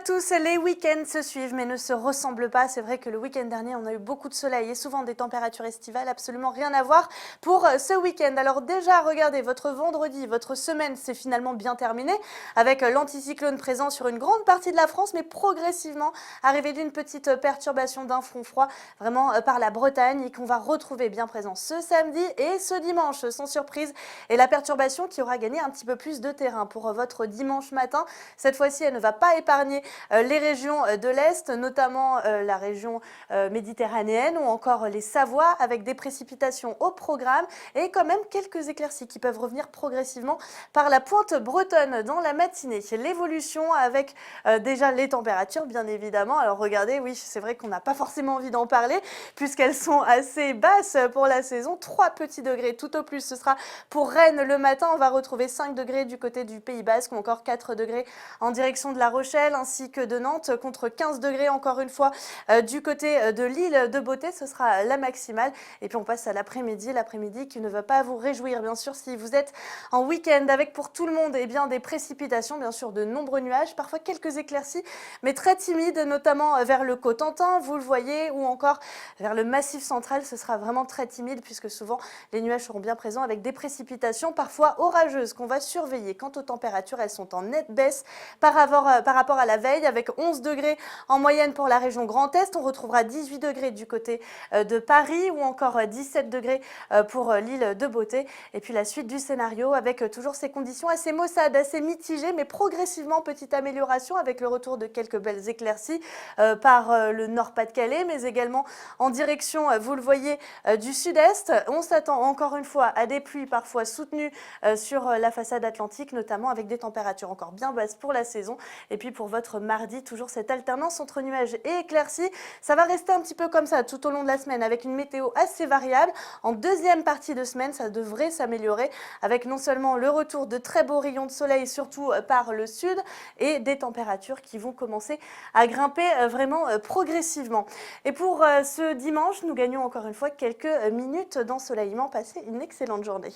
tous, les week-ends se suivent mais ne se ressemblent pas. C'est vrai que le week-end dernier, on a eu beaucoup de soleil et souvent des températures estivales, absolument rien à voir pour ce week-end. Alors déjà, regardez, votre vendredi, votre semaine s'est finalement bien terminée avec l'anticyclone présent sur une grande partie de la France, mais progressivement arrivé d'une petite perturbation d'un front froid vraiment par la Bretagne et qu'on va retrouver bien présent ce samedi et ce dimanche, sans surprise. Et la perturbation qui aura gagné un petit peu plus de terrain pour votre dimanche matin. Cette fois-ci, elle ne va pas épargner les régions de l'Est, notamment la région méditerranéenne ou encore les Savoies, avec des précipitations au programme et quand même quelques éclaircies qui peuvent revenir progressivement par la pointe bretonne dans la matinée. L'évolution avec déjà les températures, bien évidemment. Alors regardez, oui, c'est vrai qu'on n'a pas forcément envie d'en parler puisqu'elles sont assez basses pour la saison. 3 petits degrés tout au plus, ce sera pour Rennes le matin. On va retrouver 5 degrés du côté du Pays Basque ou encore 4 degrés en direction de La Rochelle ainsi que de Nantes, contre 15 degrés encore une fois du côté de l'île de Beauté. Ce sera la maximale. Et puis on passe à l'après-midi qui ne va pas vous réjouir, bien sûr, si vous êtes en week-end, avec pour tout le monde bien, des précipitations, bien sûr de nombreux nuages, parfois quelques éclaircies, mais très timides, notamment vers le Cotentin, vous le voyez, ou encore vers le Massif central. Ce sera vraiment très timide puisque souvent les nuages seront bien présents avec des précipitations parfois orageuses qu'on va surveiller. Quant aux températures, elles sont en nette baisse par rapport à la veille, avec 11 degrés en moyenne pour la région Grand Est. On retrouvera 18 degrés du côté de Paris ou encore 17 degrés pour l'île de Beauté. Et puis la suite du scénario avec toujours ces conditions assez maussades, assez mitigées, mais progressivement petite amélioration avec le retour de quelques belles éclaircies par le Nord-Pas-de-Calais, mais également en direction, vous le voyez, du sud-est. On s'attend encore une fois à des pluies parfois soutenues sur la façade atlantique, notamment avec des températures encore bien basses pour la saison. Et puis pour votre mardi, toujours cette alternance entre nuages et éclaircies. Ça va rester un petit peu comme ça tout au long de la semaine avec une météo assez variable. En deuxième partie de semaine, ça devrait s'améliorer avec non seulement le retour de très beaux rayons de soleil, surtout par le sud, et des températures qui vont commencer à grimper vraiment progressivement. Et pour ce dimanche, nous gagnons encore une fois quelques minutes d'ensoleillement. Passez une excellente journée.